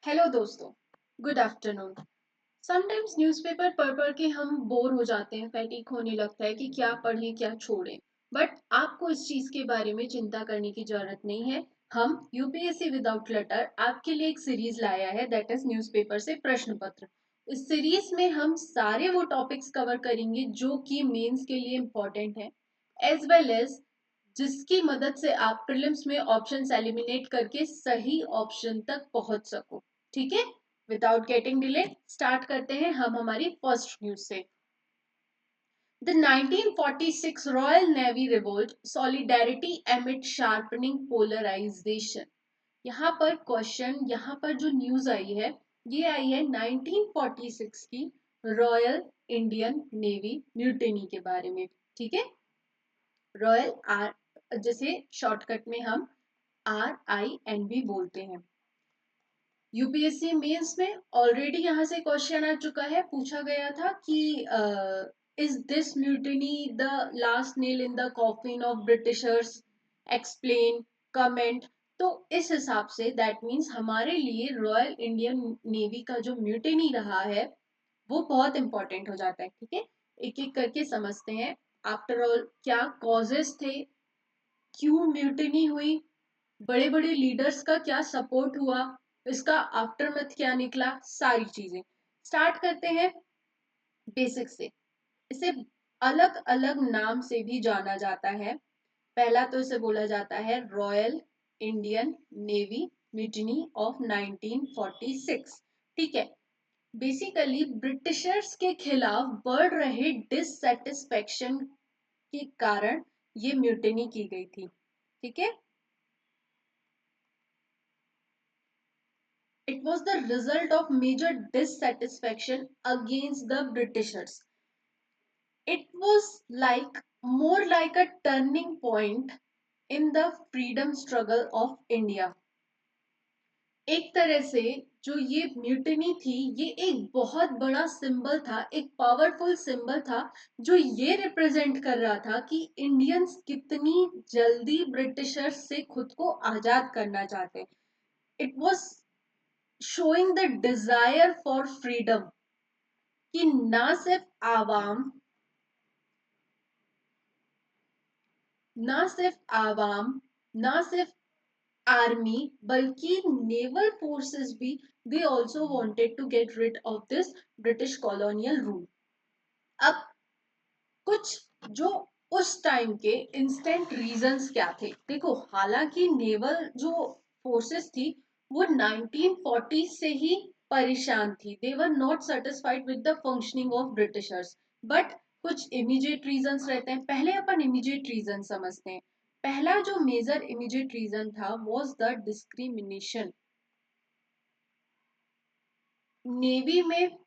Hello दोस्तों, good afternoon. Sometimes newspaper पढ़ पढ़ के हम बोर हो जाते हैं, फैटीक होने लगता है कि क्या पढ़ें क्या छोड़ें। बट आपको इस चीज़ के बारे में चिंता करने की जरूरत नहीं है। हम यूपीएससी विदाउट क्लटर आपके लिए एक सीरीज लाया है, दैट इज न्यूज़पेपर से प्रश्न पत्र। इस सीरीज में हम सारे वो टॉपिक्स कवर करेंगे जो कि मेंस के लिए इम्पोर्टेंट है, एज वेल एज जिसकी मदद से आप प्रीलिम्स में ऑप्शंस एलिमिनेट करके सही ऑप्शन तक पहुंच सको। ठीक है, विदाउट गेटिंग डिले स्टार्ट करते हैं हम हमारी फर्स्ट न्यूज से। The 1946 royal navy revolt solidarity amid sharpening polarisation. यहाँ पर क्वेश्चन, यहाँ पर जो न्यूज आई है ये आई है 1946 की रॉयल इंडियन नेवी म्यूटिनी के बारे में। ठीक है, रॉयल आर जैसे शॉर्टकट में हम RINB बोलते हैं। यूपीएससी मेंस में ऑलरेडी यहाँ से क्वेश्चन आ चुका है, पूछा गया था कि is this mutiny the last nail in the coffin of Britishers, explain, comment. तो इस हिसाब से दैट मीन्स हमारे लिए रॉयल इंडियन नेवी का जो म्यूटिनी रहा है वो बहुत इंपॉर्टेंट हो जाता है। ठीक है, एक एक करके समझते हैं। आफ्टर ऑल क्या कॉजेस थे, क्यों म्यूटिनी हुई, बड़े बड़े लीडर्स का क्या सपोर्ट हुआ, इसका आफ्टरमैथ क्या निकला, सारी चीजें स्टार्ट करते हैं बेसिक से। इसे अलग अलग नाम से भी जाना जाता है। पहला तो इसे बोला जाता है royal Indian Navy mutiny of 1946। ठीक है, बेसिकली ब्रिटिशर्स के खिलाफ बढ़ रहे डिससेटिस्फेक्शन के कारण ये म्यूटिनी की गई थी। ठीक है, it was the result of major dissatisfaction against the Britishers. It was like more like a turning point in the freedom struggle of India. एक तरह से जो ये म्यूटिनी थी ये एक बहुत बड़ा सिंबल था, एक पावरफुल सिंबल था जो ये रिप्रेजेंट कर रहा था कि इंडियंस कितनी जल्दी ब्रिटिशर्स से खुद को आजाद करना चाहते हैं। It was showing the desire for freedom कि ना सिर्फ आवाम, ना सिर्फ आर्मी, बल्कि नेवल फोर्सेस भी, they also wanted to get rid of this British colonial rule. अब कुछ जो उस टाइम के इंस्टेंट रीजंस क्या थे, देखो हालांकि नेवल जो फोर्सेस थी वो 1940 से ही परेशान थी, they were not satisfied with the functioning of Britishers. But कुछ इमीडिएट रीजंस रहते हैं, पहले अपन इमीडिएट रीजन समझते हैं। पहला जो मेजर इमीडिएट रीजन था वाज द डिस्क्रिमिनेशन। नेवी में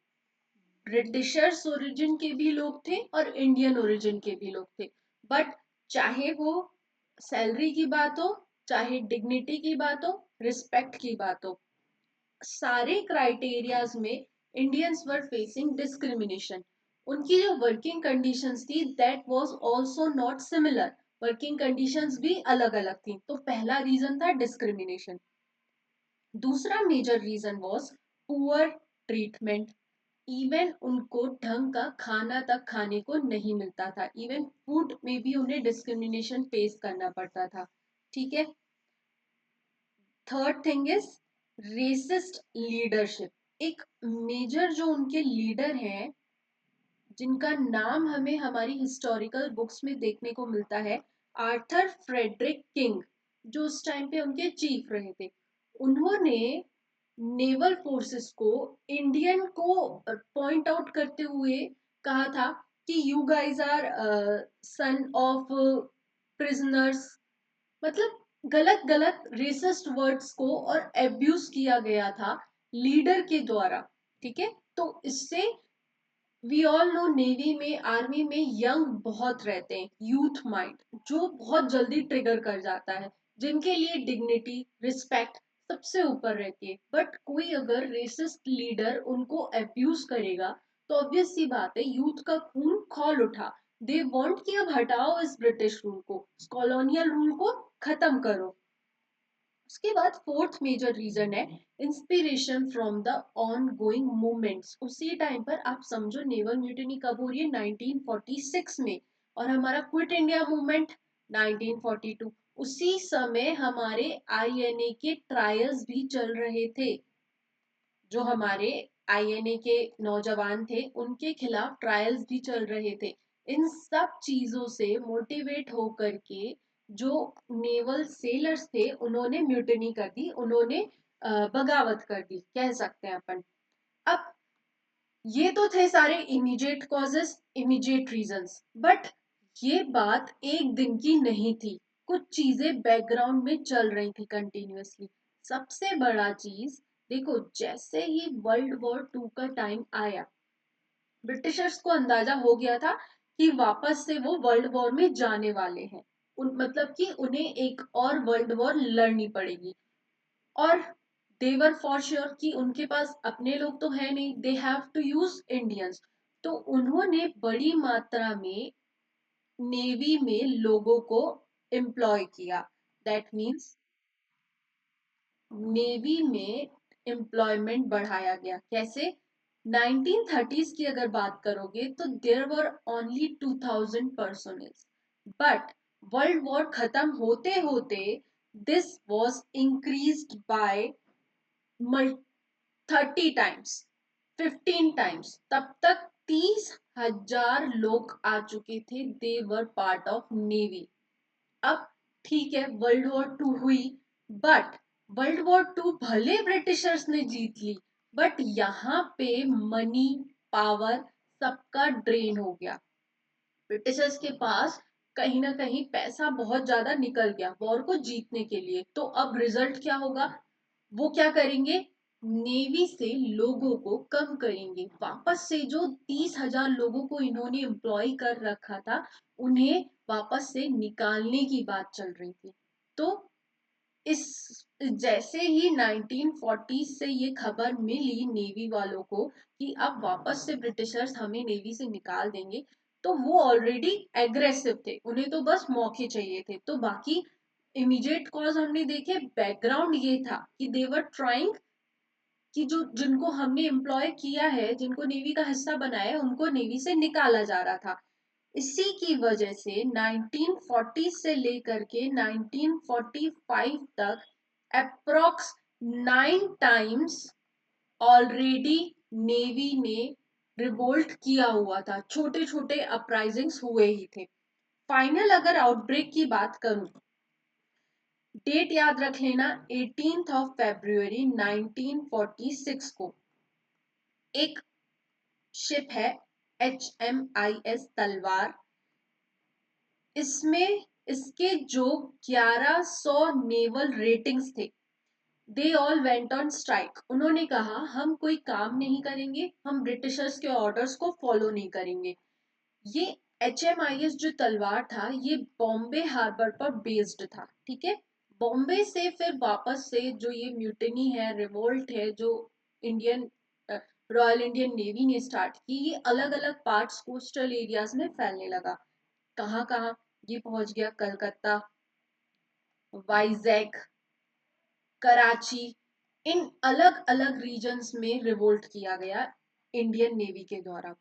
ब्रिटिशर्स ओरिजिन के भी लोग थे और इंडियन ओरिजिन के भी लोग थे, बट चाहे वो सैलरी की बात हो, चाहे डिग्निटी की बात हो, रिस्पेक्ट की बात हो, सारे क्राइटेरियाज में इंडियंस वर फेसिंग डिस्क्रिमिनेशन। उनकी जो वर्किंग कंडीशंस थी that was also not similar, working conditions भी अलग अलग थी। तो पहला रीजन था डिस्क्रिमिनेशन। दूसरा major reason was poor treatment. Even उनको ढंग का खाना तक खाने को नहीं मिलता था, इवन फूड में भी उन्हें डिस्क्रिमिनेशन फेस करना पड़ता था। ठीक है, third thing is resist leadership. एक मेजर जो उनके लीडर हैं जिनका नाम हमें हमारी हिस्टोरिकल बुक्स में देखने को मिलता है, आर्थर फ्रेडरिक किंग, जो उस टाइम पे उनके चीफ रहे थे, उन्होंने नेवल फोर्सेस को इंडियन को पॉइंट आउट करते हुए कहा था कि you guys are son of prisoners. मतलब गलत गलत रेसिस्ट वर्ड्स को और एब्यूज किया गया था लीडर के द्वारा। ठीक है, तो इससे वी ऑल नो नेवी में, आर्मी में यंग बहुत रहते हैं, यूथ माइंड जो बहुत जल्दी ट्रिगर कर जाता है, जिनके लिए डिग्निटी, रिस्पेक्ट सबसे ऊपर रहती है। बट कोई अगर रेसिस्ट लीडर उनको अब्यूज करेगा तो ऑब्वियस सी बात है यूथ का खून खौल उठा। दे वांट कि अब हटाओ इस ब्रिटिश रूल को, कॉलोनियल रूल को खत्म करो। उसके बाद फोर्थ मेजर रीजन है inspiration from the on going movements. उसी टाइम पर आप समझो नेवल म्यूटिनी कब हो रही है, 1946 में, और हमारा क्विट इंडिया मूवमेंट 1942। उसी समय हमारे आईएनए के ट्रायल्स भी चल रहे थे। जो हमारे आईएनए के नौजवान थे उनके खिलाफ ट्रायल्स भी चल रहे थे। इन सब चीजों से मोटिवेट होकर के जो नेवल सेलर्स थे उन्होंने म्यूटिनी कर दी, उन्होंने बगावत कर दी, कह सकते हैं अपन। अब ये तो थे सारे immediate causes, immediate reasons, but ये बात एक दिन की नहीं थी। कुछ चीजें बैकग्राउंड में चल रही थी कंटिन्यूअसली। सबसे बड़ा चीज देखो, जैसे ही वर्ल्ड वॉर 2 का टाइम आया, ब्रिटिशर्स को अंदाजा हो गया था कि वापस से वो वर्ल्ड वॉर में जाने वाले हैं। मतलब कि उन्हें एक और वर्ल्ड वॉर लड़नी पड़ेगी। और देवर फॉर श्योर कि उनके पास अपने लोग तो है नहीं, they have to use Indians. तो उन्होंने बड़ी मात्रा में नेवी में लोगों को एम्प्लॉय किया। दैट मीन्स नेवी में एम्प्लॉयमेंट बढ़ाया गया। कैसे? 1930s की अगर बात करोगे तो there were only 2000 personals, but world war खत्म होते होते this was increased by 30 times, 15 times. तब तक 30,000 लोग आ चुके थे, they were part of navy. अब ठीक है, वर्ल्ड वॉर 2 हुई, बट वर्ल्ड वॉर 2 भले ब्रिटिशर्स ने जीत ली, बट यहाँ पे मनी, पावर सबका ड्रेन हो गया। ब्रिटिशर्स के पास कहीं ना कहीं पैसा बहुत ज्यादा निकल गया वॉर को जीतने के लिए। तो अब रिजल्ट क्या होगा? वो क्या करेंगे? नेवी से लोगों को कम करेंगे। वापस से जो 30,000 लोगों को इन्होंने एम्प्लॉय कर रखा था, उन्हें वापस से निकालने की बात चल रही थी। तो इस जैसे ही 1940 से ये खबर मिली नेवी वालों को कि अब वापस से ब्रिटिशर्स हमें नेवी से निकाल देंगे, तो वो ऑलरेडी एग्रेसिव थे, उन्हें तो बस मौके चाहिए थे। तो बाकी इमीडिएट कॉज हमने देखे, बैकग्राउंड ये था कि देवर ट्राइंग कि जो जिनको हमने एम्प्लॉय किया है, जिनको नेवी का हिस्सा बनाया है, उनको नेवी से निकाला जा रहा था। इसी की वजह से 1940 से लेकर के 1945 तक अप्रोक्स 9 टाइम्स ऑलरेडी नेवी ने रिवोल्ट किया हुआ था। छोटे छोटे अपराइजिंग्स हुए ही थे। फाइनल अगर आउटब्रेक की बात करूं, डेट याद रख लेना, 18 फरवरी 1946 को एक शिप है HMIS तलवार। इसमें इसके जो 1100 नेवल रेटिंग्स थे, they all went on strike. उन्होंने कहा हम कोई काम नहीं करेंगे, हम ब्रिटिशर्स के ऑर्डर्स को फॉलो नहीं करेंगे। ये HMIS जो तलवार था, ये बॉम्बे हार्बर पर बेस्ड था, ठीक है। बॉम्बे से फिर वापस से जो ये म्यूटिनी है, रिवोल्ट है, जो इंडियन रॉयल इंडियन नेवी ने स्टार्ट की, ये अलग अलग पार्ट्स कोस्टल एरियाज में फैलने लगा। कहाँ कहाँ? ये पहुंच गया कलकत्ता, वाइजैक, कराची। इन अलग अलग रीजन्स में रिवोल्ट किया गया इंडियन नेवी के द्वारा।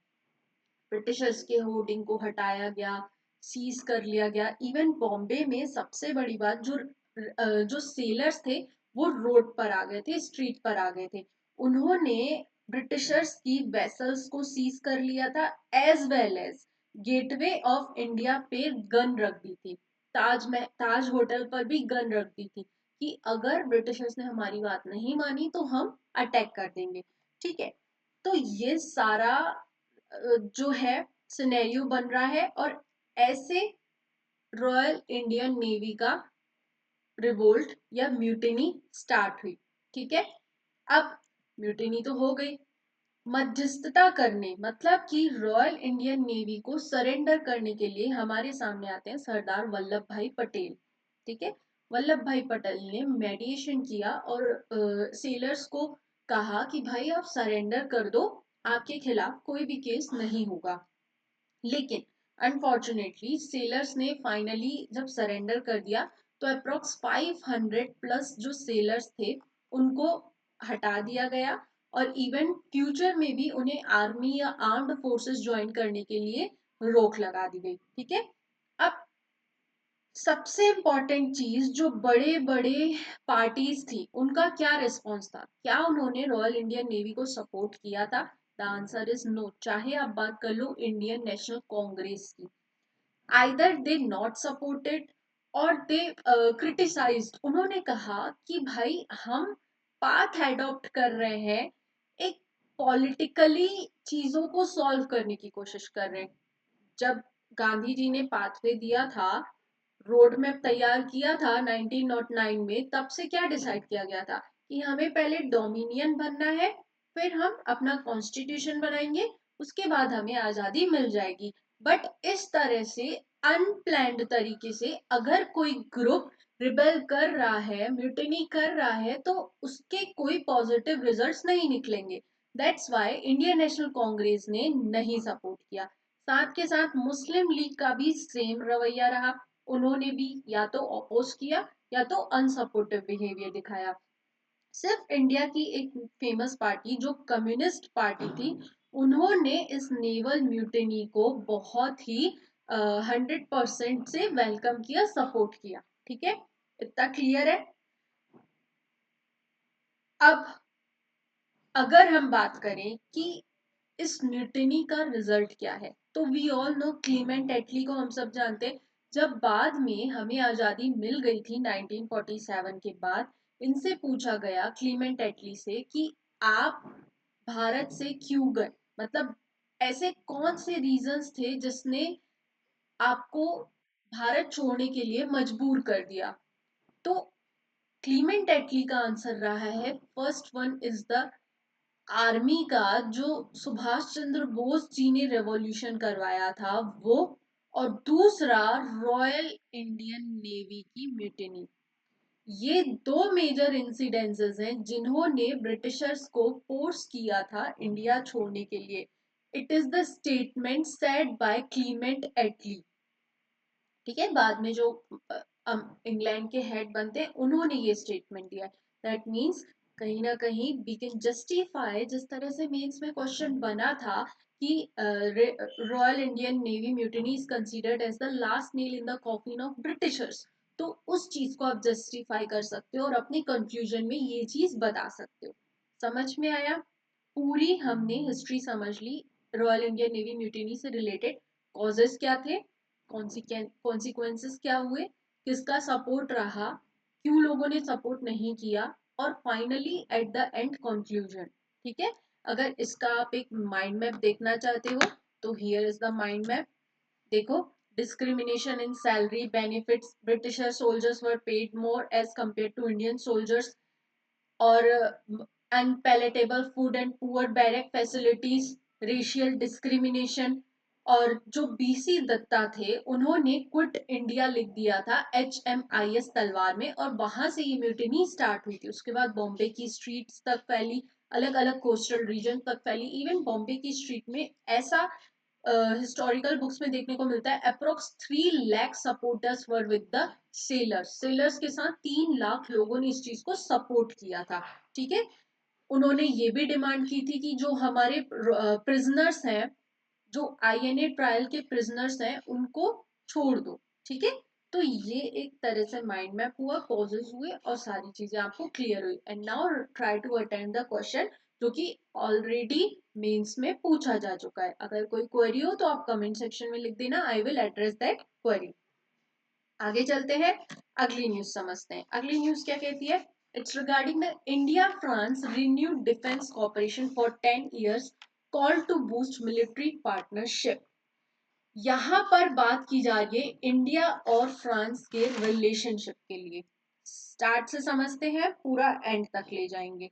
ब्रिटिशर्स के होर्डिंग को हटाया गया, सीज कर लिया गया। इवन बॉम्बे में सबसे बड़ी बात, जो सेलर्स थे वो रोड पर आ गए थे, स्ट्रीट पर आ गए थे। उन्होंने ब्रिटिशर्स की वेसल्स को सीज कर लिया था, as well as Gateway of India पे गन रख दी थी। ताज होटल पर भी गन रख दी थी कि अगर ब्रिटिशर्स ने हमारी बात नहीं मानी तो हम अटैक कर देंगे, ठीक है। तो ये सारा जो है सिनेरियो बन रहा है, और ऐसे रॉयल इंडियन नेवी का रिवोल्ट या म्यूटिनी स्टार्ट हुई, ठीक है। अब म्यूटिनी तो हो गई, मध्यस्थता करने मतलब कि रॉयल इंडियन नेवी को सरेंडर करने के लिए हमारे सामने आते हैं सरदार वल्लभ भाई पटेल, ठीक है। वल्लभ भाई पटेल ने मेडिएशन किया और सेलर्स को कहा कि भाई आप सरेंडर कर दो, आपके खिलाफ कोई भी केस नहीं होगा। लेकिन अनफॉर्चुनेटली सेलर्स ने फाइनली जब सरेंडर कर दिया, तो अप्रोक्स 500 प्लस जो सेलर्स थे उनको हटा दिया गया, और इवन फ्यूचर में भी उन्हें आर्मी या आर्म्ड फोर्सेस ज्वाइन करने के लिए रोक लगा दी गई। ठीक है। अब सबसे इम्पोर्टेंट चीज, जो बड़े बड़े पार्टीज थी उनका क्या रिस्पॉन्स था, क्या उन्होंने रॉयल इंडियन नेवी को सपोर्ट किया था? The answer is no. चाहे आप बात कर लो इंडियन नेशनल कांग्रेस की, either they not supported or they criticized। उन्होंने कहा कि भाई हम पाथ एडॉप्ट कर रहे हैं, एक पॉलिटिकली चीजों को सॉल्व करने की कोशिश कर रहे हैं। जब गांधी जी ने पाथवे दिया था, रोड मैप तैयार किया था 1909 में, तब से क्या डिसाइड किया गया था कि हमें पहले डोमिनियन बनना है, फिर हम अपना कॉन्स्टिट्यूशन बनाएंगे, उसके बाद हमें आजादी मिल जाएगी। बट इस तरह से अनप्लैंड तरीके से अगर कोई ग्रुप रिबेल कर रहा है, म्यूटिनी कर रहा है, तो उसके कोई पॉजिटिव रिजल्ट्स नहीं निकलेंगे। That's why Indian national Congress ने नहीं सपोर्ट किया। साथ के साथ मुस्लिम लीग का भी सेम रवैया रहा, उन्होंने भी या तो अपोज किया या तो अनसपोर्टिव बिहेवियर दिखाया। सिर्फ इंडिया की एक फेमस पार्टी जो कम्युनिस्ट पार्टी थी, उन्होंने इस नेवल म्यूटिनी को बहुत ही 100% से वेलकम किया, सपोर्ट किया। ठीक है, इतना क्लियर है। अब अगर हम बात करें कि इस म्यूटिनी का रिजल्ट क्या है, तो वी ऑल नो क्लीमेंट एटली को हम सब जानते हैं। जब बाद में हमें आजादी मिल गई थी 1947 के बाद, इनसे पूछा गया क्लीमेंट एटली से कि आप भारत से क्यों गए, मतलब ऐसे कौन से रीजंस थे जिसने आपको भारत छोड़ने के लिए मजबूर कर दिया? तो क्लीमेंट एटली का आंसर रहा है, first one is the army का, जो सुभाष चंद्र बोस जी ने रेवोल्यूशन करवाया था वो, और दूसरा रॉयल इंडियन नेवी की म्यूटिनी। ये दो मेजर इंसिडेंसेस हैं जिन्होंने ब्रिटिशर्स को फोर्स किया था इंडिया छोड़ने के लिए। It is the statement said by Clement Attlee. ठीक है, बाद में जो इंग्लैंड के हेड बनते हैं उन्होंने ये स्टेटमेंट दिया। दैट मीन्स कहीं ना कहीं वी कैन जस्टिफाई, जिस तरह से मेंस में क्वेश्चन बना था कि Royal Indian Navy mutiny is considered as the last nail in the coffin of Britishers, तो उस चीज को आप जस्टिफाई कर सकते हो और अपनी कंक्लूजन में ये चीज बता सकते हो। समझ में आया? पूरी हमने हिस्ट्री समझ ली। रॉयल इंडियन नेवी म्यूटिनी से रिलेटेड कॉजेस क्या थे, कॉन्सिक्वेंसेस क्या हुए, किसका सपोर्ट रहा, क्यों लोगों ने सपोर्ट नहीं किया, और finally at the end conclusion. ठीक है। अगर इसका आप एक माइंड मैप देखना चाहते हो तो here is the mind map. देखो, discrimination in salary benefits, Britisher soldiers were paid more as compared to Indian soldiers, और unpalatable food and poor barrack facilities, racial discrimination. और जो बीसी दत्ता थे उन्होंने क्विट इंडिया लिख दिया था HMIS तलवार में, और वहां से ये म्यूटिनी स्टार्ट हुई थी। उसके बाद बॉम्बे की स्ट्रीट्स तक फैली, अलग अलग कोस्टल रीजन तक फैली। इवन बॉम्बे की स्ट्रीट में ऐसा हिस्टोरिकल बुक्स में देखने को मिलता है, approx 3 lakh supporters were with the sellers. Sellers के साथ 3 लाख लोगों ने इस चीज को सपोर्ट किया था। ठीक है। उन्होंने ये भी डिमांड की थी कि जो हमारे प्रिजनर्स हैं, जो INA ट्रायल के प्रिजनर्स हैं, उनको छोड़ दो। ठीक है। तो ये एक तरह से माइंड मैप हुआ, कॉजेज हुए, और सारी चीजें आपको क्लियर हुई। And now try to attend the question जो कि ऑलरेडी मेंस में पूछा जा चुका है। अगर कोई क्वेरी हो तो आप कमेंट सेक्शन में लिख देना, I will address that query. आगे चलते हैं, अगली न्यूज समझते हैं। अगली न्यूज क्या कहती है? It's regarding the India France renewed defence cooperation for 10 years, call to boost military partnership. यहां पर बात की जा रही है इंडिया और फ्रांस के रिलेशनशिप के लिए। स्टार्ट से समझते हैं, पूरा एंड तक ले जाएंगे।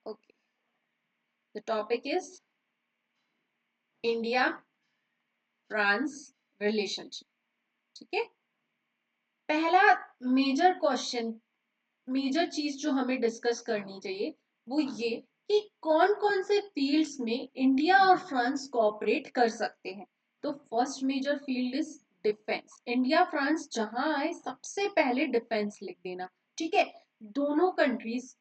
Okay, the topic is India France relationship. ठीक है। पहला मेजर क्वेश्चन, मेजर चीज जो हमें डिस्कस करनी चाहिए वो ये कि कौन कौन से फील्ड्स में इंडिया और फ्रांस कोऑपरेट कर सकते हैं। तो first major field is defence. India France जहां आए सबसे पहले डिफेंस लिख देना, ठीक है। दोनों कंट्रीज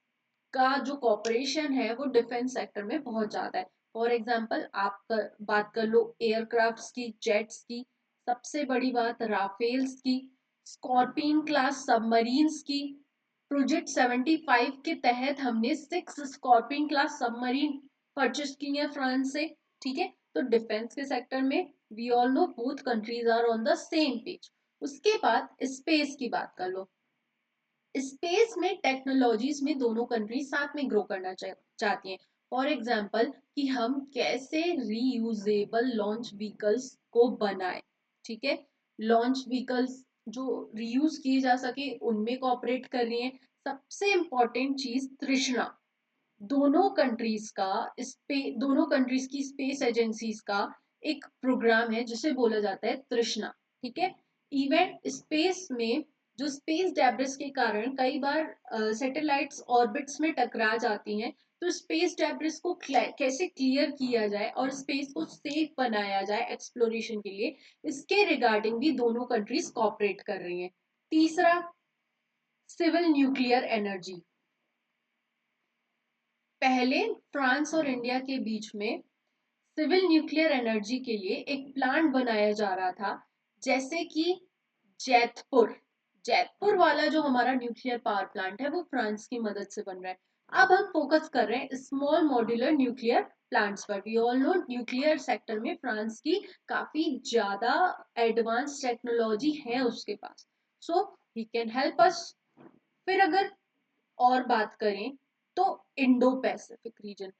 का जो कॉपरेशन है वो डिफेंस सेक्टर में बहुत ज्यादा है। फॉर एग्जाम्पल आप बात कर लो एयरक्राफ्ट्स की, जेट्स की, सबसे बड़ी बात राफेल्स की, स्कॉर्पियन क्लास सबमरीन्स की। प्रोजेक्ट 75 के तहत हमने 6 स्कॉर्पियन क्लास सबमरीन परचेस की है फ्रांस से, ठीक है। तो डिफेंस के सेक्टर में we all know both countries are on the same page. उसके बाद स्पेस की बात कर लो। स्पेस में टेक्नोलॉजीज में दोनों कंट्रीज साथ में ग्रो करना चाहती हैं। फॉर एग्जाम्पल कि हम कैसे रीयूजेबल लॉन्च व्हीकल्स को बनाए, ठीक है। लॉन्च व्हीकल्स जो रीयूज किए जा सके उनमें कॉपरेट कर रही हैं। सबसे इंपॉर्टेंट चीज तृष्णा, दोनों कंट्रीज की स्पेस एजेंसीज का एक प्रोग्राम है जिसे बोला जाता है तृष्णा, ठीक है। इवेंट स्पेस में जो स्पेस डेब्रिस के कारण कई बार सैटेलाइट्स ऑर्बिट्स में टकरा जाती हैं, तो स्पेस डेब्रिस को कैसे क्लियर किया जाए और स्पेस को सेफ बनाया जाए एक्सप्लोरेशन के लिए, इसके रिगार्डिंग भी दोनों कंट्रीज कॉपरेट कर रही हैं। तीसरा, सिविल न्यूक्लियर एनर्जी। पहले फ्रांस और इंडिया के बीच में सिविल न्यूक्लियर एनर्जी के लिए एक प्लांट बनाया जा रहा था, जैसे कि जैतपुर जैतपुर वाला जो हमारा न्यूक्लियर पावर प्लांट है वो फ्रांस की मदद से बन रहा है। अब हम फोकस कर रहे हैं स्मॉल मॉड्यूलर न्यूक्लियर प्लांट्स पर। We all know nuclear sector में फ्रांस की काफी ज्यादा एडवांस टेक्नोलॉजी है उसके पास, सो ही कैन हेल्प अस। फिर अगर और बात करें तो इंडो पैसिफिक रीजन,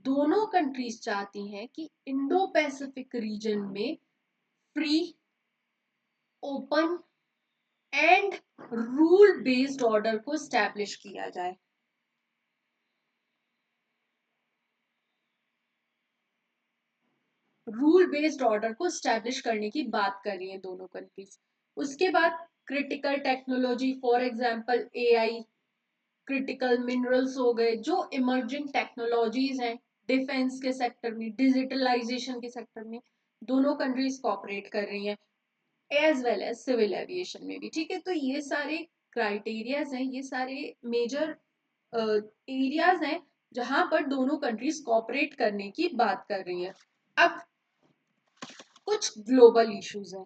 दोनों कंट्रीज चाहती हैं कि इंडो पैसिफिक रीजन में free, open and rule based order को स्टैब्लिश किया जाए। रूल बेस्ड ऑर्डर को स्टैब्लिश करने की बात कर रही हैं दोनों कंट्रीज। उसके बाद critical technology, for example AI, critical minerals हो गए, जो इमर्जिंग टेक्नोलॉजीज हैं डिफेंस के सेक्टर में, डिजिटलाइजेशन के सेक्टर में, दोनों कंट्रीज कॉपरेट कर रही हैं, as well as civil aviation में भी, ठीक है। तो ये सारे क्राइटेरियाज हैं, ये सारे मेजर एरियाज हैं जहां पर दोनों कंट्रीज कॉपरेट करने की बात कर रही हैं। अब कुछ ग्लोबल इश्यूज हैं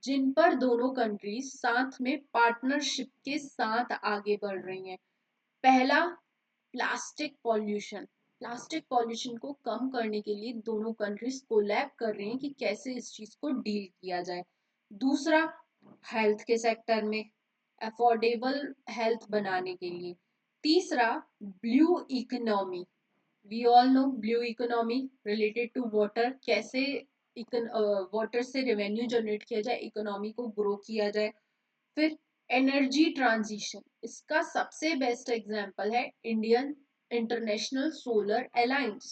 जिन पर दोनों कंट्रीज साथ में पार्टनरशिप के साथ आगे बढ़ रही हैं। पहला, प्लास्टिक पॉल्यूशन। प्लास्टिक पॉल्यूशन को कम करने के लिए दोनों कंट्रीज कोलैब कर रहे हैं कि कैसे इस चीज को डील किया जाए। दूसरा, हेल्थ के सेक्टर में अफोर्डेबल हेल्थ बनाने के लिए। तीसरा, blue economy. We all know blue economy related to water, कैसे वाटर से रेवेन्यू जनरेट किया जाए, इकोनॉमी को ग्रो किया जाए। फिर एनर्जी ट्रांजिशन, इसका सबसे बेस्ट एग्जांपल है इंडियन इंटरनेशनल सोलर अलायंस,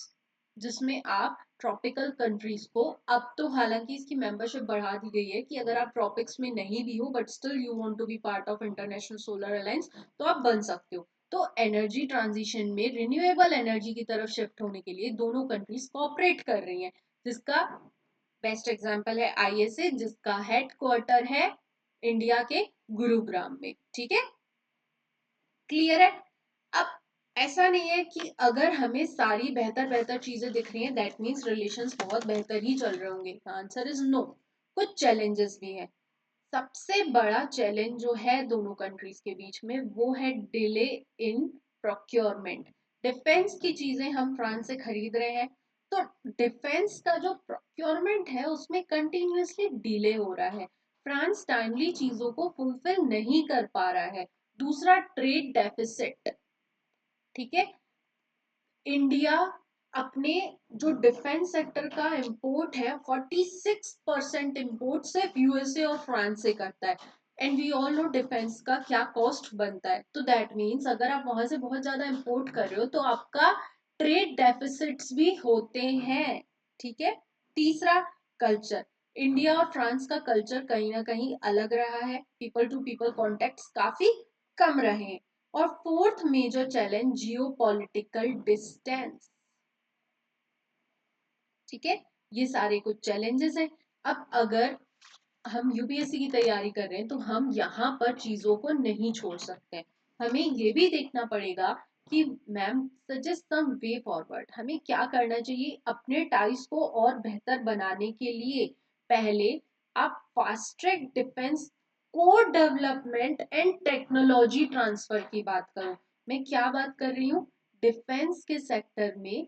जिसमें आप ट्रॉपिकल कंट्रीज को, अब तो हालांकि इसकी मेंबरशिप बढ़ा दी गई है कि अगर आप ट्रॉपिक्स में नहीं भी हो but still you want to be part of International Solar Alliance तो आप बन सकते हो। तो एनर्जी ट्रांजिशन में रिन्यूएबल एनर्जी की तरफ शिफ्ट होने के लिए दोनों कंट्रीज कोऑपरेट कर रही हैं, जिसका बेस्ट एग्जांपल है आईएसए, जिसका हेडक्वार्टर है इंडिया के गुरुग्राम में, ठीक है। क्लियर है। अब ऐसा नहीं है कि अगर हमें सारी बेहतर बेहतर चीजें दिख रही हैं दैट मीन्स रिलेशंस बहुत बेहतर ही चल रहे होंगे, आंसर इज नो। कुछ चैलेंजेस भी हैं। सबसे बड़ा चैलेंज जो है दोनों कंट्रीज के बीच में वो है डिले इन प्रोक्योरमेंट। डिफेंस की चीजें हम फ्रांस से खरीद रहे हैं, तो डिफेंस का जो प्रोक्योरमेंट है उसमें कंटिन्यूअसली डिले हो रहा है। फ्रांस टाइमली चीजों को फुलफिल नहीं कर पा रहा है। दूसरा, ट्रेड डेफिसिट, ठीक है। इंडिया अपने जो डिफेंस सेक्टर का इंपोर्ट है 46% इंपोर्ट सिर्फ यूएसए और फ्रांस से करता है। And we all know defence का क्या कॉस्ट बनता है, तो दैट मीन्स अगर आप वहां से बहुत ज्यादा इंपोर्ट कर रहे हो तो आपका ट्रेड डेफिसिट्स भी होते हैं, ठीक है। तीसरा, कल्चर। इंडिया और फ्रांस का कल्चर कहीं ना कहीं अलग रहा है, पीपल टू पीपल कॉन्टेक्ट काफी कम रहे हैं। और fourth major challenge, geopolitical distance, ठीक है। ये सारे कुछ चैलेंजेस हैं। अब अगर हम यूपीएससी की तैयारी कर रहे हैं तो हम यहाँ पर चीजों को नहीं छोड़ सकते। हमें ये भी देखना पड़ेगा कि ma'am suggest some way forward, हमें क्या करना चाहिए अपने टाइज को और बेहतर बनाने के लिए। पहले आप fast track defence corps development and technology transfer की बात करो। मैं क्या बात कर रही हूँ? डिफेंस के सेक्टर में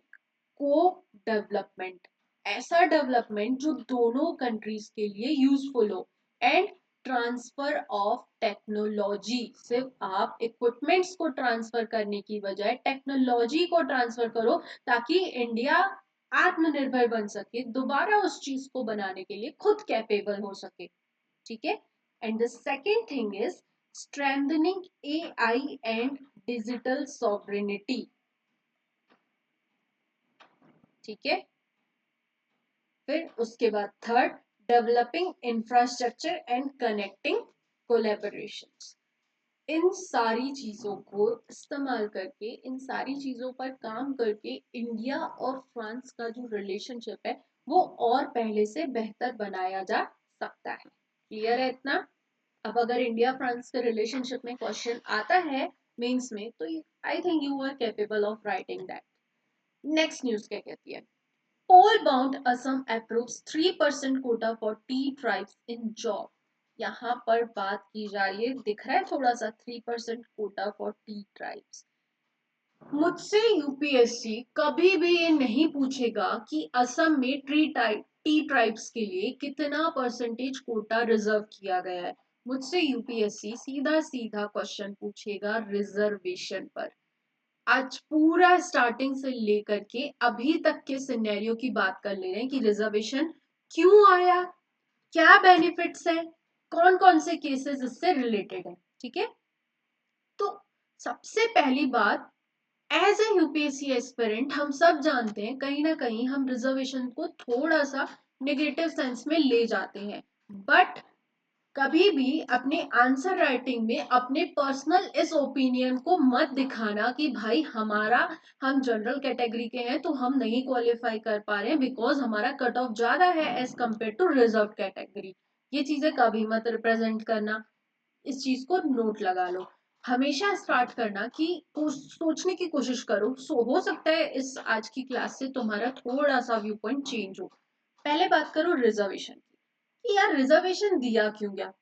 को डेवलपमेंट, ऐसा डेवलपमेंट जो दोनों कंट्रीज के लिए यूजफुल हो। एंड ट्रांसफर ऑफ टेक्नोलॉजी, सिर्फ आप इक्विपमेंट्स को ट्रांसफर करने की बजाय टेक्नोलॉजी को ट्रांसफर करो, ताकि इंडिया आत्मनिर्भर बन सके, दोबारा उस चीज को बनाने के लिए खुद कैपेबल हो सके। ठीक है। And the second thing is strengthening AI and digital sovereignty. ठीक है। फिर उसके बाद third, developing infrastructure and connecting collaborations. इन सारी चीजों को इस्तेमाल करके, इन सारी चीजों पर काम करके इंडिया और फ्रांस का जो रिलेशनशिप है वो और पहले से बेहतर बनाया जा सकता है। क्लियर है इतना? अब अगर इंडिया फ्रांस के रिलेशनशिप में क्वेश्चन आता है मेंस में, तो I think you are capable of writing that. Next news क्या कहती है? Poll-bound Assam approves 3% quota for tea tribes in job। यहाँ पर बात की जा रही है, दिख रहा है थोड़ा सा 3% कोटा फॉर टी ट्राइब्स। मुझसे यूपीएससी कभी भी ये नहीं पूछेगा कि असम में टी ट्राइब्स के लिए कितना परसेंटेज कोटा रिजर्व किया गया है। मुझसे यूपीएससी सीधा सीधा क्वेश्चन पूछेगा रिजर्वेशन पर। आज पूरा स्टार्टिंग से लेकर के अभी तक के सिनेरियो की बात कर ले रहे हैं कि रिजर्वेशन क्यों आया, क्या बेनिफिट्स है, कौन कौन से केसेस इससे रिलेटेड है। ठीक है। तो सबसे पहली बात, एज ए यूपीएससी एस्पिरेंट हम सब जानते हैं कहीं ना कहीं हम रिजर्वेशन को थोड़ा सा नेगेटिव सेंस में ले जाते हैं। बट कभी भी अपने आंसर राइटिंग में अपने पर्सनल इस ओपिनियन को मत दिखाना कि भाई हमारा, हम जनरल कैटेगरी के हैं तो हम नहीं क्वालिफाई कर पा रहे हैं बिकॉज हमारा कट ऑफ ज्यादा है as compared to reserve category. ये चीजें कभी मत रिप्रेजेंट करना, इस चीज को नोट लगा लो। हमेशा स्टार्ट करना कि सोचने की कोशिश करो, सो हो सकता है इस आज की क्लास से तुम्हारा थोड़ा सा व्यू पॉइंट चेंज हो। पहले बात करो रिजर्वेशन की कि यार रिजर्वेशन दिया क्यों गया।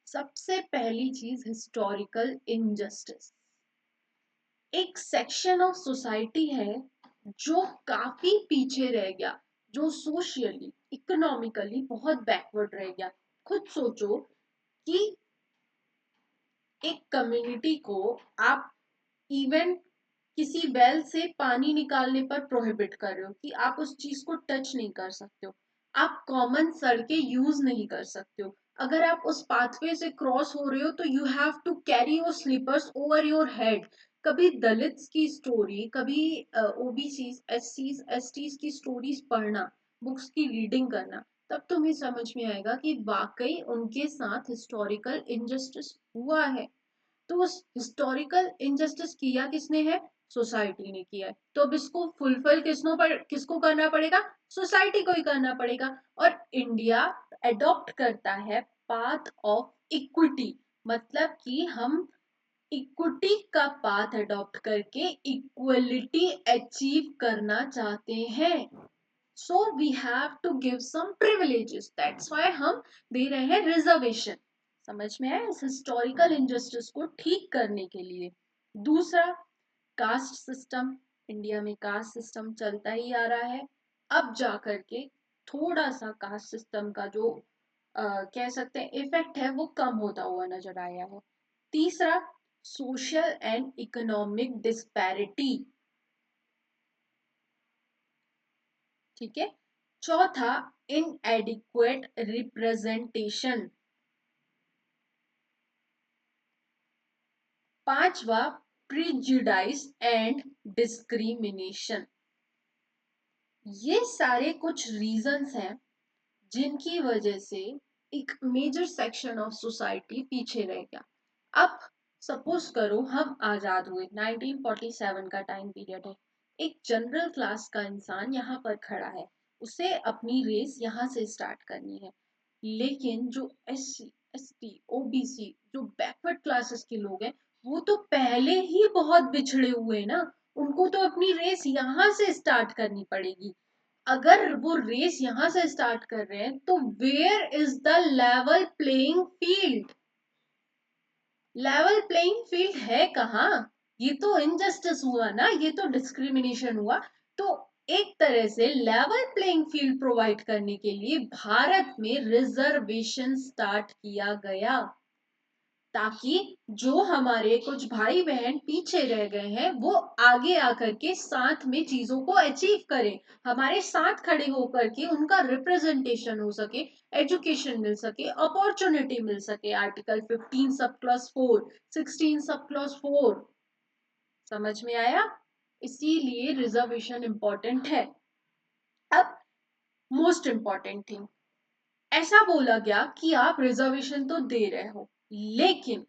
सबसे पहली चीज हिस्टोरिकल इनजस्टिस। एक सेक्शन ऑफ सोसाइटी है जो काफी पीछे रह गया, जो सोशली इकोनॉमिकली बहुत बैकवर्ड रह गया। खुद सोचो कि एक कम्युनिटी को आप इवन किसी वेल से पानी निकालने पर प्रोहिबिट कर रहे हो कि आप उस चीज को टच नहीं कर सकते हो, आप कॉमन सड़कें यूज नहीं कर सकते हो, अगर आप उस पाथवे से क्रॉस हो रहे हो तो you have to carry your slippers over your head. कभी दलित्स की स्टोरी, कभी ओबीसी एससीज एसटीज की स्टोरीज पढ़ना, बुक्स की रीडिंग करना, तब तुम्हें समझ में आएगा कि वाकई उनके साथ हिस्टोरिकल इनजस्टिस हुआ है। तो उस हिस्टोरिकल इनजस्टिस किया किसने है? सोसाइटी ने किया है। तो अब इसको फुलफिल किसको करना पड़ेगा? सोसाइटी को ही करना पड़ेगा। और इंडिया एडॉप्ट करता है पाथ ऑफ इक्विटी, मतलब कि हम इक्विटी का पाथ अडॉप्ट करके इक्वलिटी अचीव करना चाहते हैं। So we have to give some privileges, that's why हम दे रहे हैं रिजर्वेशन। समझ में आया? इस हिस्टोरिकल इनजस्टिस को ठीक करने के लिए। दूसरा, कास्ट सिस्टम। इंडिया में कास्ट सिस्टम चलता ही आ रहा है, अब जा करके थोड़ा सा कास्ट सिस्टम का जो कह सकते हैं इफेक्ट है वो कम होता हुआ नजर आया है। तीसरा, सोशल एंड इकोनॉमिक डिस्पैरिटी। ठीक है। चौथा, इनएडिक्वेट रिप्रेजेंटेशन। पांचवा, प्रीजुडाइज एंड डिस्क्रिमिनेशन। ये सारे कुछ रीजंस हैं जिनकी वजह से एक मेजर सेक्शन ऑफ सोसाइटी पीछे रह गया। अब सपोज करो हम आजाद हुए, 1947 का टाइम पीरियड है, एक जनरल क्लास का इंसान यहाँ पर खड़ा है, उसे अपनी रेस यहाँ से स्टार्ट करनी है। लेकिन जो SC ST OBC जो बैकवर्ड क्लासेस के लोग हैं वो तो पहले ही बहुत बिछड़े हुए हैं ना। उनको तो अपनी रेस यहाँ से स्टार्ट करनी पड़ेगी। अगर वो रेस यहाँ से स्टार्ट कर रहे हैं तो where is the level playing field. Level playing field है कहाँ। ये तो इनजस्टिस हुआ ना, ये तो डिस्क्रिमिनेशन हुआ। तो एक तरह से लेवल प्लेइंग फील्ड प्रोवाइड करने के लिए भारत में रिजर्वेशन स्टार्ट किया गया, ताकि जो हमारे कुछ भाई बहन पीछे रह गए हैं वो आगे आकर के साथ में चीजों को अचीव करें, हमारे साथ खड़े होकर के उनका रिप्रेजेंटेशन हो सके, एजुकेशन मिल सके, अपॉर्चुनिटी मिल सके। Article 15 sub clause 4, 16 sub clause 4। समझ में आया। इसीलिए रिजर्वेशन इंपॉर्टेंट है। अब मोस्ट इंपॉर्टेंट थिंग, ऐसा बोला गया कि आप रिजर्वेशन तो दे रहे हो, लेकिन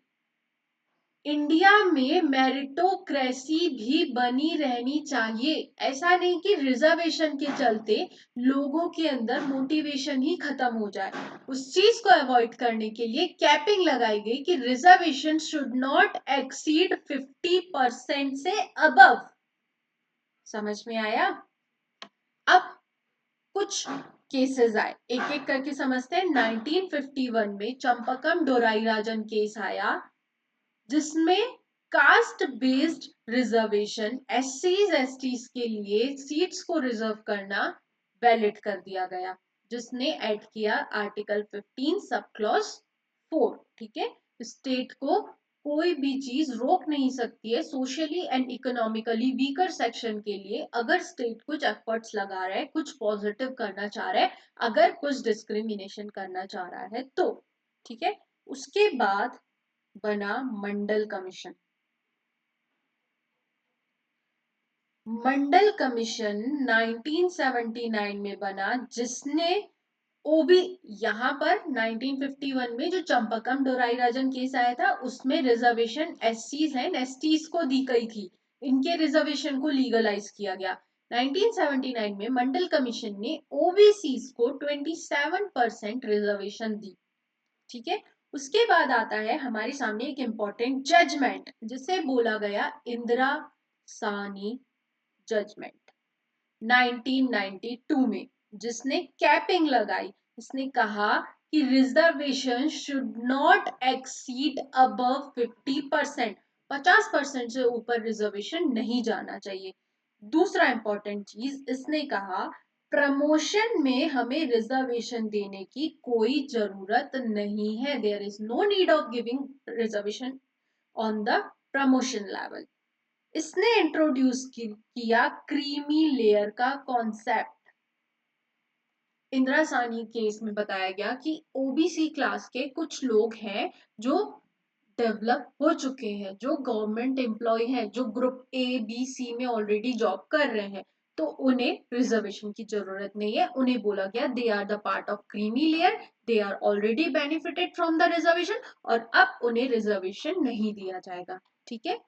इंडिया में मेरिटोक्रेसी भी बनी रहनी चाहिए। ऐसा नहीं कि रिजर्वेशन के चलते लोगों के अंदर मोटिवेशन ही खत्म हो जाए। उस चीज को अवॉइड करने के लिए कैपिंग लगाई गई कि रिजर्वेशन शुड नॉट एक्सीड 50% से अबव। समझ में आया। अब कुछ केसेस आए, एक एक करके समझते हैं। 1951 में चंपकम डोराई राजन केस आया, जिसमें caste based reservation SCs STs के लिए सीट्स को रिजर्व करना वैलिड कर दिया गया, जिसने ऐड किया आर्टिकल 15 सब क्लॉज 4। ठीक है। स्टेट को कोई भी चीज रोक नहीं सकती है socially and economically weaker section के लिए, अगर स्टेट कुछ एफर्ट्स लगा रहा है, कुछ पॉजिटिव करना चाह रहा है, अगर कुछ डिस्क्रिमिनेशन करना चाह रहा है तो। ठीक है। उसके बाद बना मंडल कमीशन। मंडल कमीशन 1979 में बना, जिसने ओबी यहां पर 1951 में जो चंपकम डोराई राजन केस आया था उसमें रिजर्वेशन SCs एंड STs को दी गई थी, इनके रिजर्वेशन को लीगलाइज किया गया। 1979 में मंडल कमीशन ने OBCs को 27% रिजर्वेशन दी। ठीक है। उसके बाद आता है हमारे सामने एक इंपॉर्टेंट जजमेंट, जिसे बोला गया इंदिरा सानी जजमेंट 1992 में, जिसने कैपिंग लगाई। इसने कहा कि reservation should not exceed above 50%। 50% से ऊपर रिजर्वेशन नहीं जाना चाहिए। दूसरा इंपॉर्टेंट चीज इसने कहा, प्रमोशन में हमें रिजर्वेशन देने की कोई जरूरत नहीं है। There is no need of giving reservation on the promotion level. इसने इंट्रोड्यूस किया क्रीमी लेयर का कॉन्सेप्ट। इंदिरा सानी केस में बताया गया कि OBC क्लास के कुछ लोग हैं जो डेवलप हो चुके हैं, जो गवर्नमेंट एम्प्लॉय हैं, जो ग्रुप A B C में ऑलरेडी जॉब कर रहे हैं, तो उन्हें रिजर्वेशन की जरूरत नहीं है। उन्हें बोला गया they are the part of creamy layer, they are already benefited from the reservation, और अब उन्हें रिजर्वेशन नहीं दिया जाएगा। ठीक है।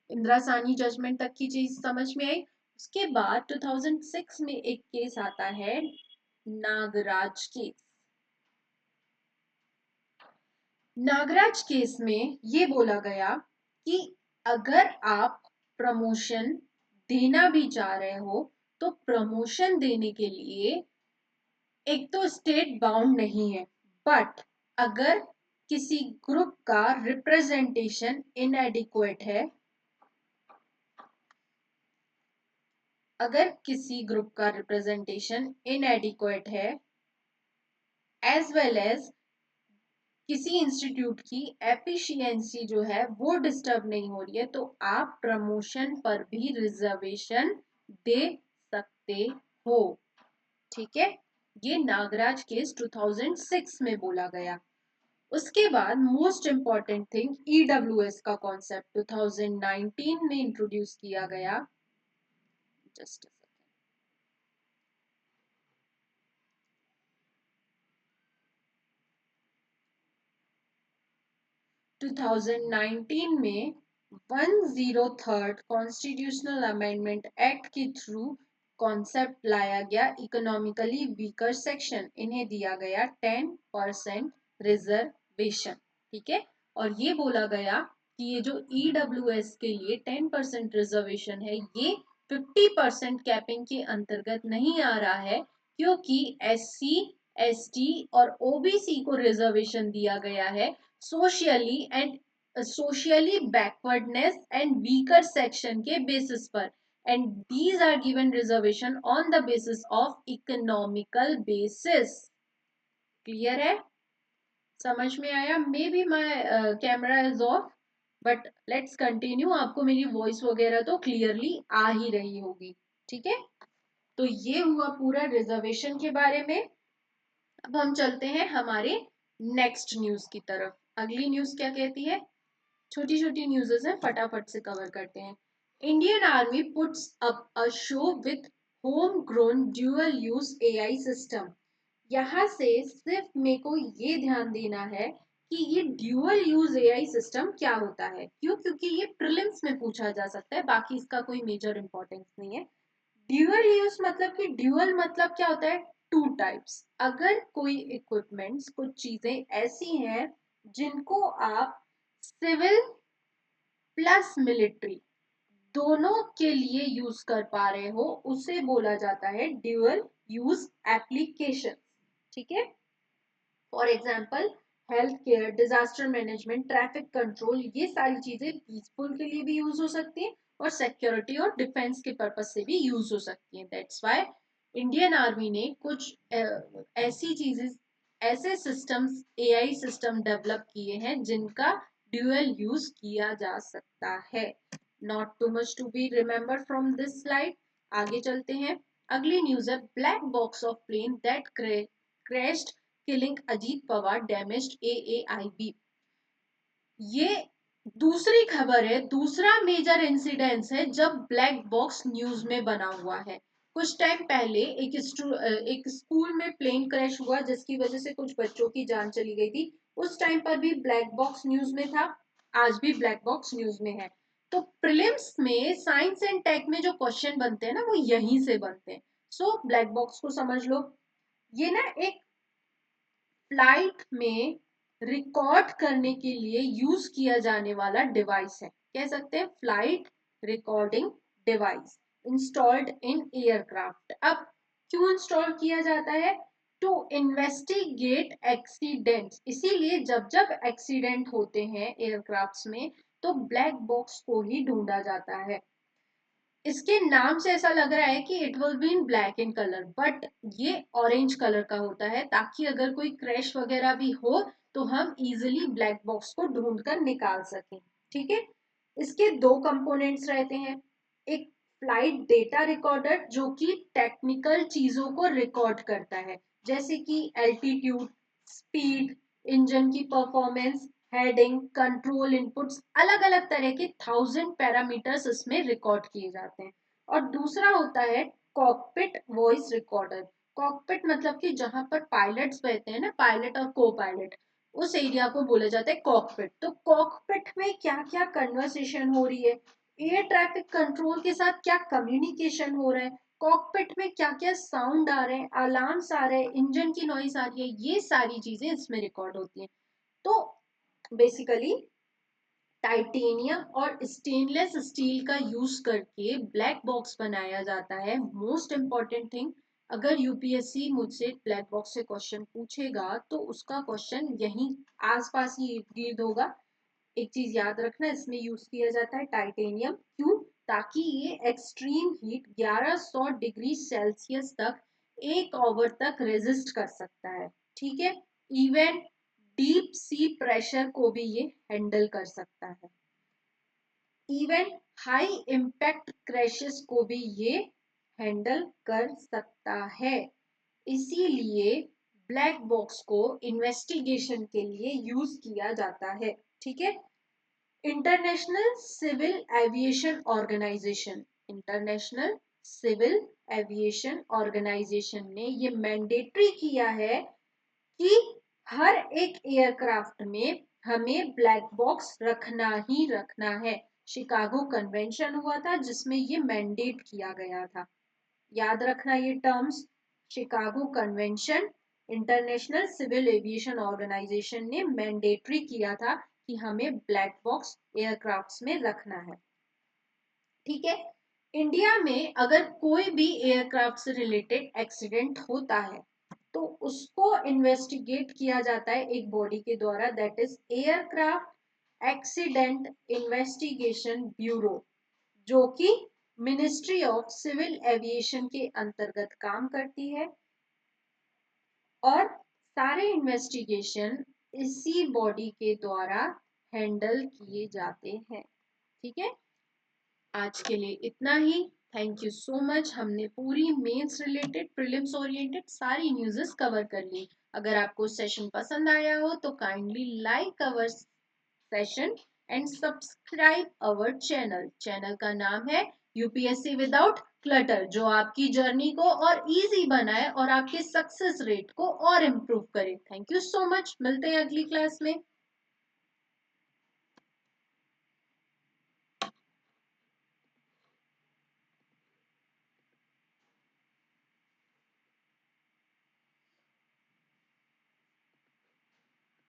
इंदिरा सानी जजमेंट तक की चीज समझ में आई। उसके बाद 2006 में एक केस आता है, नागराज केस। नागराज केस में ये बोला गया कि अगर आप प्रमोशन देना भी चाह रहे हो तो प्रमोशन देने के लिए एक तो स्टेट बाउंड नहीं है, बट अगर किसी ग्रुप का रिप्रेजेंटेशन इनएडिक्वेट है, अगर किसी ग्रुप का रिप्रेजेंटेशन इनएडिक्वेट है, एज वेल एज किसी इंस्टीट्यूट की एफिशिएंसी जो है वो डिस्टर्ब नहीं हो रही है, तो आप प्रमोशन पर भी रिजर्वेशन दे सकते हो। ठीक है। ये नागराज केस 2006 में बोला गया। उसके बाद मोस्ट इंपॉर्टेंट थिंग EWS का कॉन्सेप्ट 2019 में इंट्रोड्यूस किया गया। जस्ट 2019 में 103rd कॉन्स्टिट्यूशनल अमेंडमेंट एक्ट के थ्रू कॉन्सेप्ट लाया गया इकोनॉमिकली वीकर सेक्शन, इन्हें दिया गया 10% रिजर्वेशन। ठीक है, और ये बोला गया कि ये जो ईडब्ल्यूएस के लिए 10% रिजर्वेशन है, ये 50% कैपिंग के अंतर्गत नहीं आ रहा है, क्योंकि एससी, एसटी और ओबीसी को रिजर्वेशन दिया गया है socially backwardness and weaker section के बेसिस पर, and these are given reservation on the basis of economical basis। Clear है? समझ में आया? May be my camera is of, but let's continue. आपको मेरी वॉइस वगैरह तो क्लियरली आ ही रही होगी। ठीक है, तो ये हुआ पूरा रिजर्वेशन के बारे में। अब हम चलते हैं हमारे नेक्स्ट न्यूज की तरफ। अगली न्यूज क्या कहती है? छोटी छोटी न्यूज़ेस हैं, फटाफट से कवर करते हैं। Indian army puts up a show with home grown dual use AI system. यहाँ से सिर्फ मेरे को ये ध्यान देना है कि ये ड्यूअल यूज एआई सिस्टम क्या होता है। क्यों? क्योंकि ये प्रीलिम्स में पूछा जा सकता है, बाकी इसका कोई मेजर इंपॉर्टेंस नहीं है। ड्यूअल यूज मतलब कि ड्यूअल मतलब क्या होता है? Two types. अगर कोई इक्विपमेंट्स, कुछ चीजें ऐसी हैं जिनको आप सिविल प्लस मिलिट्री दोनों के लिए यूज कर पा रहे हो, उसे बोला जाता है ड्यूअल यूज एप्लीकेशन। ठीक है, for example health care, disaster management, traffic control, ये सारी चीजें पीसफुल के लिए भी यूज हो सकती हैं और सिक्योरिटी और डिफेंस के पर्पज से भी यूज हो सकती हैं। दैट्स व्हाई इंडियन आर्मी ने कुछ ऐसी चीजें, ऐसे सिस्टम्स, एआई सिस्टम डेवलप किए हैं जिनका ड्यूअल यूज किया जा सकता है। Not too much to be remember from this slide. आगे चलते हैं। अगली न्यूज है black box of plane that crashed killing Ajit Pawar damaged AAIB। ये दूसरी खबर है, दूसरा मेजर इंसिडेंस है जब ब्लैक बॉक्स न्यूज में बना हुआ है। कुछ टाइम पहले एक स्कूल में प्लेन क्रैश हुआ जिसकी वजह से कुछ बच्चों की जान चली गई थी। उस टाइम पर भी ब्लैक बॉक्स न्यूज में था, आज भी ब्लैक बॉक्स न्यूज में है। तो प्रीलिम्स में साइंस एंड टेक में जो क्वेश्चन बनते हैं ना, वो यहीं से बनते हैं। सो ब्लैक बॉक्स को समझ लो। ये ना एक फ्लाइट में रिकॉर्ड करने के लिए यूज किया जाने वाला डिवाइस है, कह सकते हैं flight recording device installed in aircraft. अब क्यों इंस्टॉल किया जाता है? To investigate accidents. इसीलिए जब जब एक्सीडेंट होते हैं एयरक्राफ्ट्स में, तो ब्लैक बॉक्स को ही ढूंढा जाता है। इसके नाम से ऐसा लग रहा है कि it will be in black in colour, but ये ऑरेंज कलर का होता है, ताकि अगर कोई क्रैश वगैरह भी हो तो हम इजिली ब्लैक बॉक्स को ढूंढ कर निकाल सकें। ठीक है, इसके दो कंपोनेंट्स रहते हैं। एक फ्लाइट डेटा रिकॉर्डर जो कि टेक्निकल चीजों को रिकॉर्ड करता है, जैसे कि एल्टीट्यूड, स्पीड, इंजन की परफॉर्मेंस, हेडिंग, कंट्रोल इनपुट्स, अलग अलग तरह के 1000 पैरामीटर्स इसमें रिकॉर्ड किए जाते हैं। और दूसरा होता है कॉकपिट वॉइस रिकॉर्डर। कॉकपिट मतलब कि जहां पर पायलट्स बैठते हैं ना, पायलट और को पायलट, उस एरिया को बोला जाता है कॉकपिट। तो कॉकपिट में क्या क्या कन्वर्सेशन हो रही है, एयर ट्रैफिक कंट्रोल के साथ क्या कम्युनिकेशन हो रहा है, कॉकपिट में क्या क्या साउंड आ रहे हैं, अलार्म्स आ रहे हैं, इंजन की नॉइस आ रही है, ये सारी चीजें इसमें रिकॉर्ड होती हैं। तो बेसिकली टाइटेनियम और स्टेनलेस स्टील का यूज करके ब्लैक बॉक्स बनाया जाता है। मोस्ट इंपॉर्टेंट थिंग, अगर यूपीएससी मुझसे ब्लैक बॉक्स से क्वेश्चन पूछेगा तो उसका क्वेश्चन यहीं आसपास ही इर्द गिर्द होगा। एक चीज याद रखना, इसमें यूज किया जाता है टाइटेनियम। क्यों? ताकि ये एक्सट्रीम हीट 1100 डिग्री सेल्सियस तक 1 आवर तक रेजिस्ट कर सकता है। ठीक है, इवन डीप सी प्रेशर को भी ये हैंडल कर सकता है। इवन हाई इम्पैक्ट क्रैशेस को भी ये हैंडल कर सकता है। इसीलिए ब्लैक बॉक्स को इन्वेस्टिगेशन के लिए यूज किया जाता है। ठीक है, International Civil Aviation Organisation, International Civil Aviation Organisation ने ये मैंडेटरी किया है कि हर एक एयरक्राफ्ट में हमें ब्लैक बॉक्स रखना ही रखना है। शिकागो कन्वेंशन हुआ था जिसमें ये मैंडेट किया गया था। याद रखना ये terms. Chicago Convention, International Civil Aviation Organisation ने मैंडेटरी किया था कि हमें ब्लैक बॉक्स एयरक्राफ्ट्स में रखना है। ठीक है। इंडिया में अगर कोई भी एयरक्राफ्ट से रिलेटेड एक्सीडेंट होता है तो उसको इन्वेस्टिगेट किया जाता है एक बॉडी के द्वारा, that is aircraft accident investigation bureau, जो कि मिनिस्ट्री ऑफ सिविल एविएशन के अंतर्गत काम करती है। और सारे इन्वेस्टिगेशन इसी बॉडी के द्वारा हैंडल किए जाते हैं। ठीक है। आज के लिए इतना ही। Thank you so much. हमने पूरी मेंस रिलेटेड, प्रीलिम्स ओरिएंटेड सारी न्यूज़ेस कवर कर ली। अगर आपको सेशन पसंद आया हो तो kindly like our session and subscribe our channel. Channel का नाम है यूपीएससी विदाउट क्लटर, जो आपकी जर्नी को और इजी बनाए और आपके सक्सेस रेट को और इम्प्रूव करे। Thank you so much. मिलते हैं अगली क्लास में।